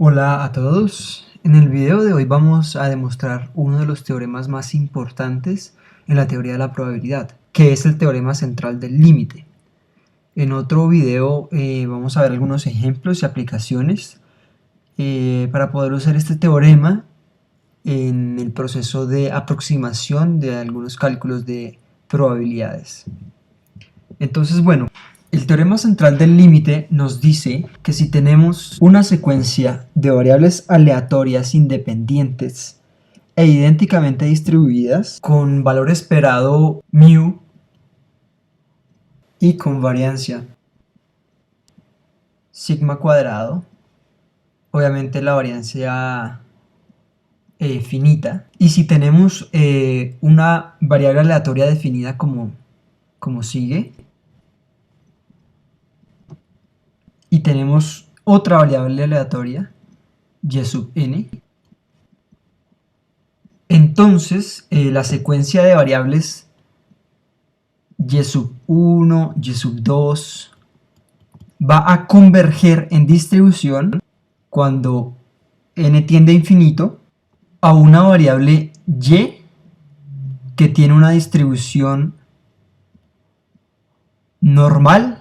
Hola a todos. En el video de hoy vamos a demostrar uno de los teoremas más importantes en la teoría de la probabilidad, que es el teorema central del límite. En otro video vamos a ver algunos ejemplos y aplicaciones para poder usar este teorema en el proceso de aproximación de algunos cálculos de probabilidades. Entonces, bueno, el teorema central del límite nos dice que si tenemos una secuencia de variables aleatorias independientes e idénticamente distribuidas con valor esperado mu y con variancia sigma cuadrado, obviamente la variancia finita, y si tenemos una variable aleatoria definida como sigue, y tenemos otra variable aleatoria, y sub n, entonces la secuencia de variables y sub 1, y sub 2 va a converger en distribución cuando n tiende a infinito a una variable y que tiene una distribución normal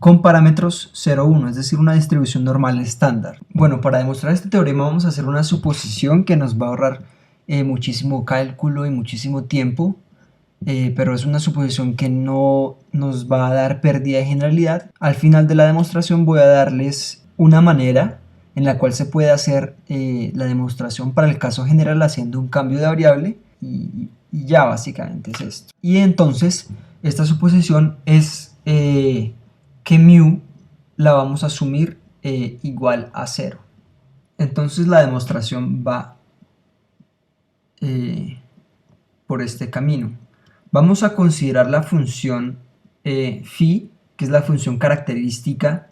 con parámetros 0, 1, es decir, una distribución normal estándar. Bueno, para demostrar este teorema vamos a hacer una suposición que nos va a ahorrar muchísimo cálculo y muchísimo tiempo, pero es una suposición que no nos va a dar pérdida de generalidad. Al final de la demostración voy a darles una manera en la cual se puede hacer la demostración para el caso general haciendo un cambio de variable y ya básicamente es esto. Y entonces esta suposición es que mu la vamos a asumir igual a 0. Entonces la demostración va por este camino. Vamos a considerar la función phi, que es la función característica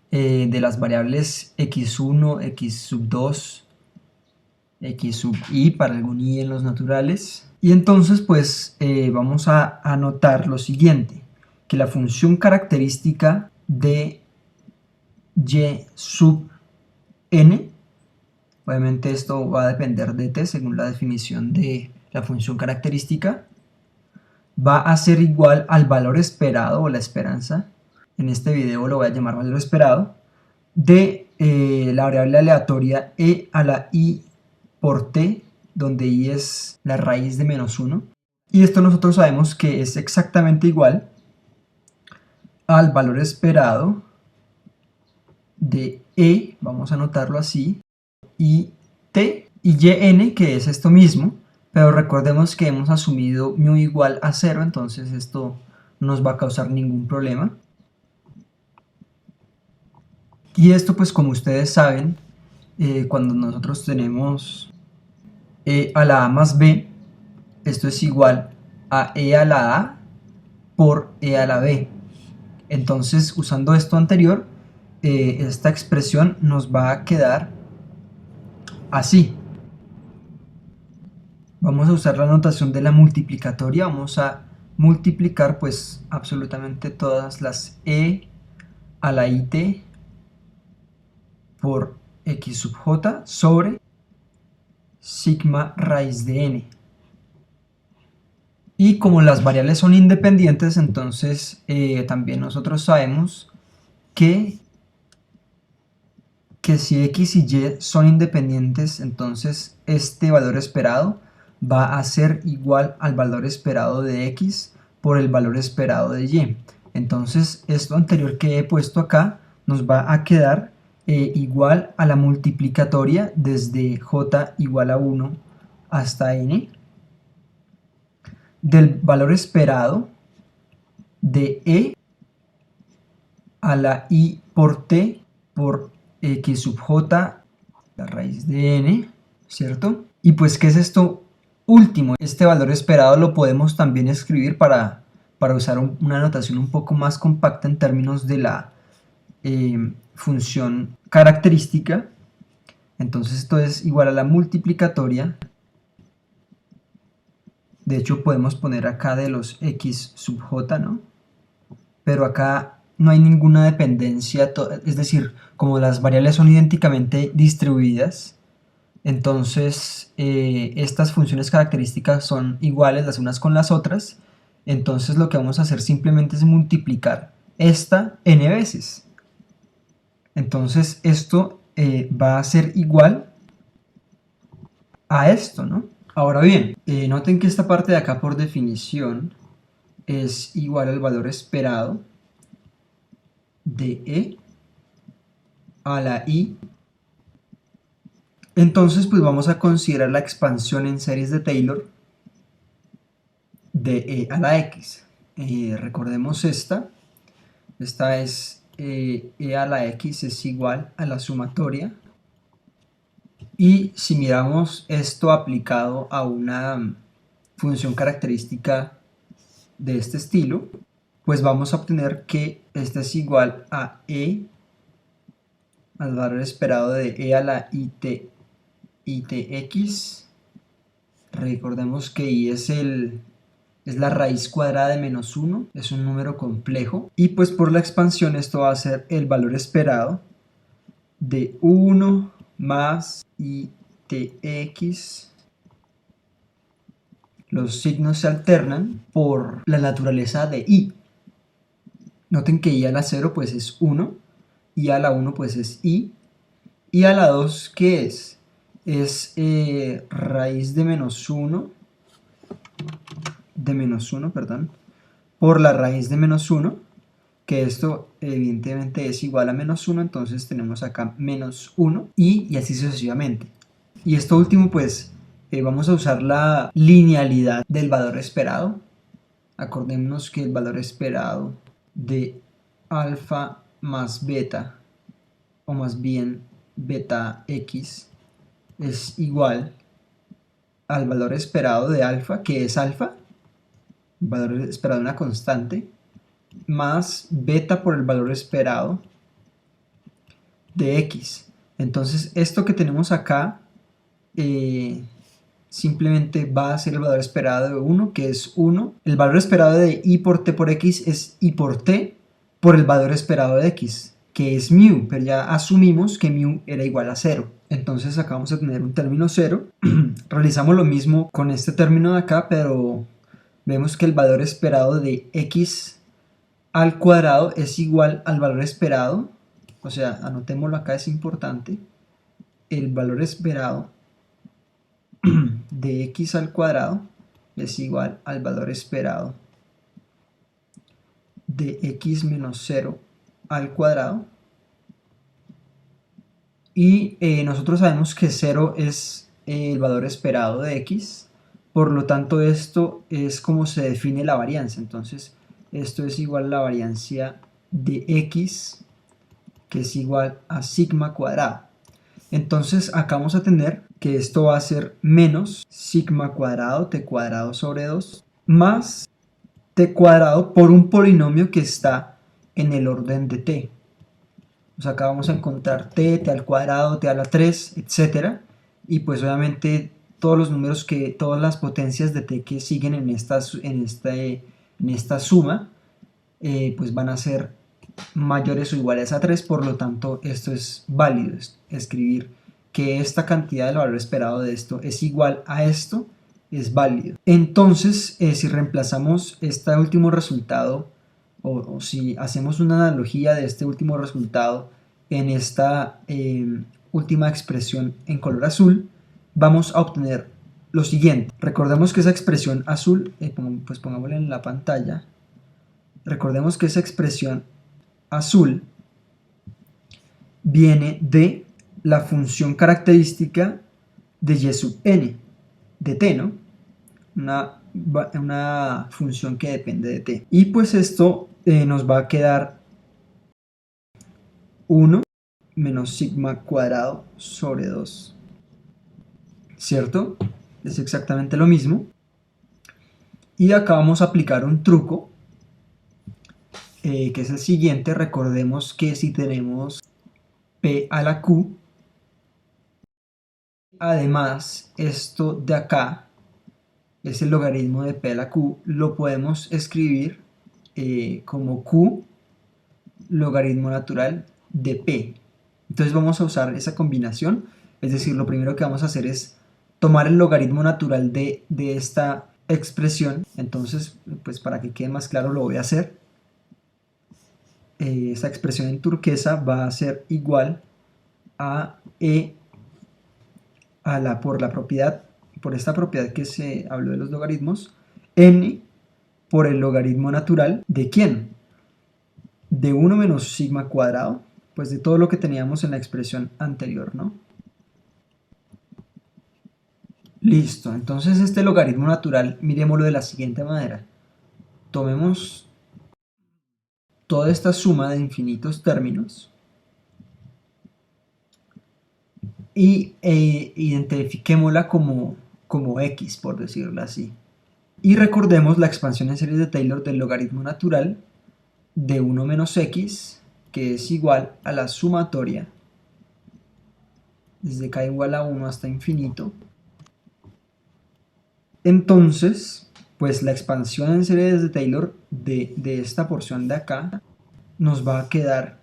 de las variables x1, x sub 2, x sub i para algún i en los naturales. Y entonces pues vamos a anotar lo siguiente, que la función característica de y sub n, obviamente esto va a depender de t según la definición de la función característica, va a ser igual al valor esperado o la esperanza, en este video lo voy a llamar valor esperado, de la variable aleatoria e a la i por t, donde i es la raíz de menos 1. Y esto nosotros sabemos que es exactamente igual al valor esperado de e, vamos a anotarlo así, y t y yn, que es esto mismo, pero recordemos que hemos asumido mu igual a 0, entonces esto no nos va a causar ningún problema. Y esto pues como ustedes saben, cuando nosotros tenemos e a la a más b, esto es igual a e a la a por e a la b. Entonces usando esto anterior, esta expresión nos va a quedar así. Vamos a usar la notación de la multiplicatoria, vamos a multiplicar pues absolutamente todas las e a la it por x sub j sobre sigma raíz de n. Y como las variables son independientes, entonces también nosotros sabemos que si x y y son independientes, entonces este valor esperado va a ser igual al valor esperado de x por el valor esperado de y. Entonces esto anterior que he puesto acá nos va a quedar igual a la multiplicatoria desde j igual a 1 hasta n del valor esperado de e a la i por t por x sub j, la raíz de n, ¿cierto? Y pues, ¿qué es esto último? Este valor esperado lo podemos también escribir para usar una notación un poco más compacta en términos de la función característica. Entonces esto es igual a la multiplicatoria. De hecho podemos poner acá de los x sub j, ¿no? Pero acá no hay ninguna dependencia, es decir, como las variables son idénticamente distribuidas, entonces estas funciones características son iguales las unas con las otras, entonces lo que vamos a hacer simplemente es multiplicar esta n veces. Entonces esto va a ser igual a esto, ¿no? Ahora bien, noten que esta parte de acá por definición es igual al valor esperado de e a la i. Entonces pues vamos a considerar la expansión en series de Taylor de e a la x. Recordemos esta es e a la x es igual a la sumatoria, y si miramos esto aplicado a una función característica de este estilo, pues vamos a obtener que esta es igual a e al valor esperado de e a la itx. Recordemos que i es la raíz cuadrada de menos 1, es un número complejo, y pues por la expansión esto va a ser el valor esperado de 1 más itx. Los signos se alternan por la naturaleza de i. Noten que i a la 0 pues es 1, i a la 1 pues es i, y a la 2 ¿qué es? Es raíz de menos 1, perdón, por la raíz de menos 1, que esto evidentemente es igual a menos 1, entonces tenemos acá menos 1 y así sucesivamente. Y esto último pues vamos a usar la linealidad del valor esperado. Acordémonos que el valor esperado de alfa más beta, o más bien beta x, es igual al valor esperado de alfa, que es alfa, el valor esperado de una constante, más beta por el valor esperado de x. Entonces esto que tenemos acá simplemente va a ser el valor esperado de 1, que es 1. El valor esperado de i por t por x es i por t por el valor esperado de x, que es mu, pero ya asumimos que mu era igual a 0. Entonces acá vamos a tener un término 0. Realizamos lo mismo con este término de acá, pero vemos que el valor esperado de x al cuadrado es igual al valor esperado, o sea, anotémoslo acá, es importante, el valor esperado de x al cuadrado es igual al valor esperado de x menos 0 al cuadrado, y nosotros sabemos que 0 es el valor esperado de x, por lo tanto esto es como se define la varianza. Entonces esto es igual a la variancia de x, que es igual a sigma cuadrado. Entonces acá vamos a tener que esto va a ser menos sigma cuadrado t cuadrado sobre 2 más t cuadrado por un polinomio que está en el orden de t. Pues acá vamos a encontrar t al cuadrado, t a la 3, etc. Y pues obviamente todos los números todas las potencias de t que siguen en esta suma, pues van a ser mayores o iguales a 3, por lo tanto esto es válido, escribir que esta cantidad del valor esperado de esto es igual a esto, es válido. Entonces si reemplazamos este último resultado, o si hacemos una analogía de este último resultado en esta última expresión en color azul, vamos a obtener lo siguiente. Recordemos que esa expresión azul, pues pongámosla en la pantalla. Recordemos que esa expresión azul viene de la función característica de y sub n, de t, ¿no? Una función que depende de t. Y pues esto nos va a quedar 1 menos sigma cuadrado sobre 2, ¿cierto? Es exactamente lo mismo. Y acá vamos a aplicar un truco, que es el siguiente. Recordemos que si tenemos p a la q, además esto de acá es el logaritmo de p a la q, lo podemos escribir como q logaritmo natural de p. Entonces vamos a usar esa combinación, es decir, lo primero que vamos a hacer es tomar el logaritmo natural de esta expresión. Entonces, pues para que quede más claro lo voy a hacer. Esta expresión en turquesa va a ser igual a e por esta propiedad que se habló de los logaritmos, n por el logaritmo natural de ¿quién? De 1 menos sigma cuadrado, pues de todo lo que teníamos en la expresión anterior, ¿no? Listo, entonces este logaritmo natural, miremoslo de la siguiente manera. Tomemos toda esta suma de infinitos términos y identifiquémosla como x, por decirlo así. Y recordemos la expansión en series de Taylor del logaritmo natural de 1 menos x, que es igual a la sumatoria desde k igual a 1 hasta infinito. Entonces, pues la expansión en series de Taylor de esta porción de acá nos va a quedar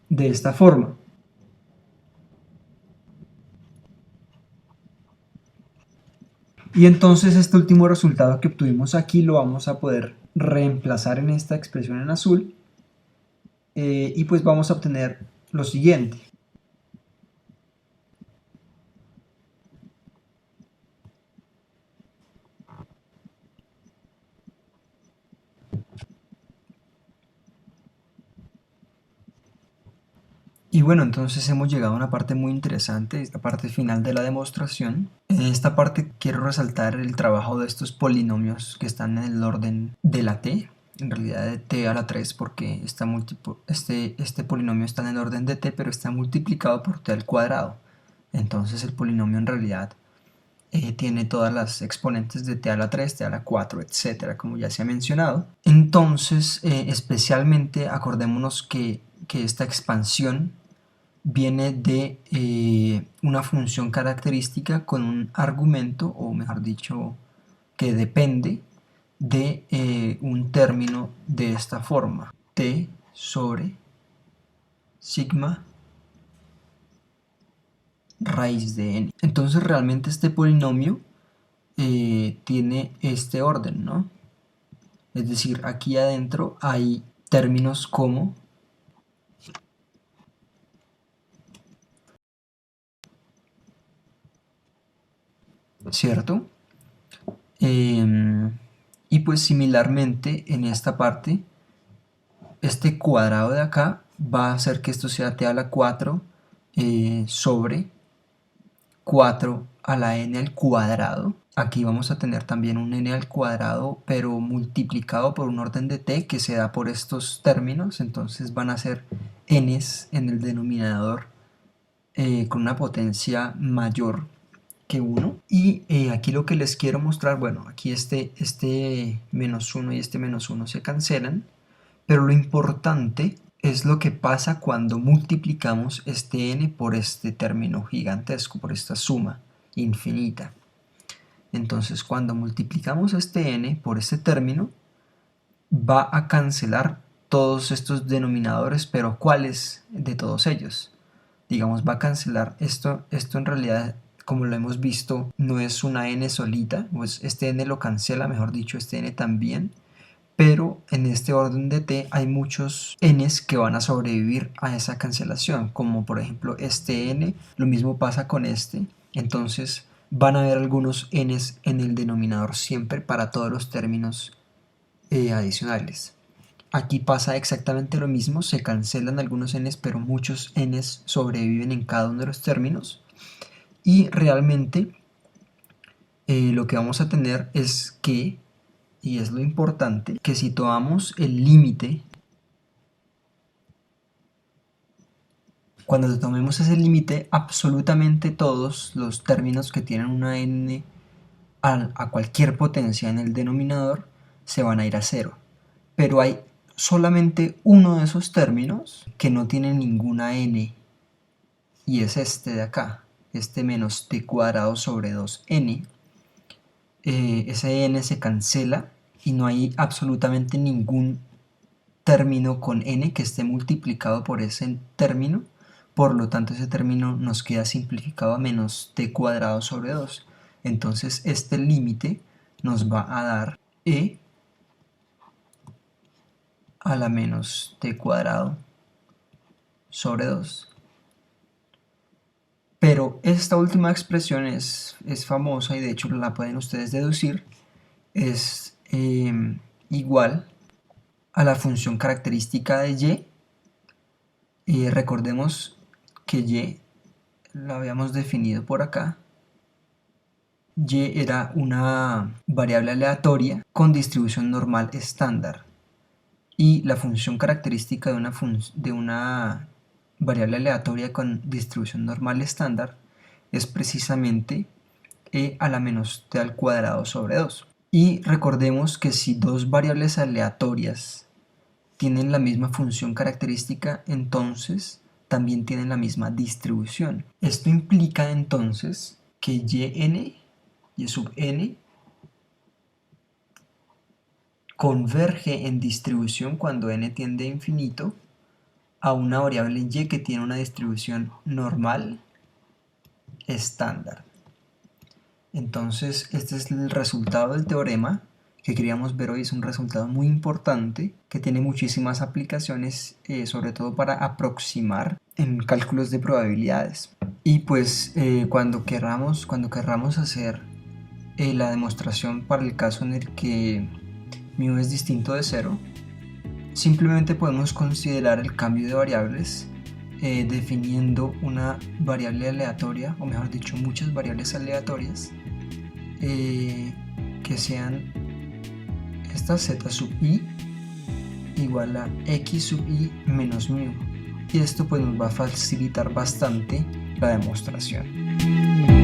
de esta forma. Y entonces este último resultado que obtuvimos aquí lo vamos a poder reemplazar en esta expresión en azul y pues vamos a obtener lo siguiente. Y bueno, entonces hemos llegado a una parte muy interesante, esta parte final de la demostración. En esta parte quiero resaltar el trabajo de estos polinomios que están en el orden de la t, en realidad de t a la 3, porque este polinomio está en el orden de t, pero está multiplicado por t al cuadrado. Entonces el polinomio en realidad tiene todas las exponentes de t a la 3, t a la 4, etcétera, como ya se ha mencionado. Entonces, especialmente acordémonos que esta expansión viene de una función característica con un argumento, o mejor dicho, que depende de un término de esta forma, t sobre sigma raíz de n. Entonces realmente este polinomio tiene este orden, ¿no? Es decir, aquí adentro hay términos como ¿cierto? Y pues similarmente en esta parte, este cuadrado de acá va a hacer que esto sea t a la 4 sobre 4 a la n al cuadrado. Aquí vamos a tener también un n al cuadrado, pero multiplicado por un orden de t que se da por estos términos. Entonces van a ser n's en el denominador con una potencia mayor que 1. Y aquí lo que les quiero mostrar, bueno, aquí este menos 1 y este menos 1 se cancelan, pero lo importante es lo que pasa cuando multiplicamos este n por este término gigantesco, por esta suma infinita. Entonces cuando multiplicamos este n por este término, va a cancelar todos estos denominadores, pero ¿cuáles de todos ellos? Digamos, va a cancelar esto en realidad, como lo hemos visto, no es una n solita, pues este n lo cancela, mejor dicho, este n también, pero en este orden de t hay muchos n's que van a sobrevivir a esa cancelación, como por ejemplo este n, lo mismo pasa con este, entonces van a haber algunos n's en el denominador siempre para todos los términos adicionales. Aquí pasa exactamente lo mismo, se cancelan algunos n's, pero muchos n's sobreviven en cada uno de los términos. Y realmente lo que vamos a tener es que, y es lo importante, que si tomamos el límite, cuando tomemos ese límite, absolutamente todos los términos que tienen una n a cualquier potencia en el denominador se van a ir a cero. Pero hay solamente uno de esos términos que no tiene ninguna n, y es este de acá, este menos t cuadrado sobre 2n. Ese n se cancela y no hay absolutamente ningún término con n que esté multiplicado por ese término, por lo tanto ese término nos queda simplificado a menos t cuadrado sobre 2. Entonces este límite nos va a dar e a la menos t cuadrado sobre 2. Pero esta última expresión es famosa y de hecho la pueden ustedes deducir. Es igual a la función característica de y. Recordemos que y la habíamos definido por acá. Y era una variable aleatoria con distribución normal estándar. Y la función característica de una variable aleatoria con distribución normal estándar es precisamente e a la menos t al cuadrado sobre 2. Y recordemos que si dos variables aleatorias tienen la misma función característica, entonces también tienen la misma distribución. Esto implica entonces que y sub n converge en distribución cuando n tiende a infinito a una variable y que tiene una distribución normal estándar. Entonces este es el resultado del teorema que queríamos ver hoy. Es un resultado muy importante que tiene muchísimas aplicaciones, sobre todo para aproximar en cálculos de probabilidades. Y pues cuando querramos hacer la demostración para el caso en el que μ es distinto de 0, simplemente podemos considerar el cambio de variables definiendo una variable aleatoria, o mejor dicho muchas variables aleatorias que sean esta z sub i igual a x sub i menos μ, y esto pues nos va a facilitar bastante la demostración.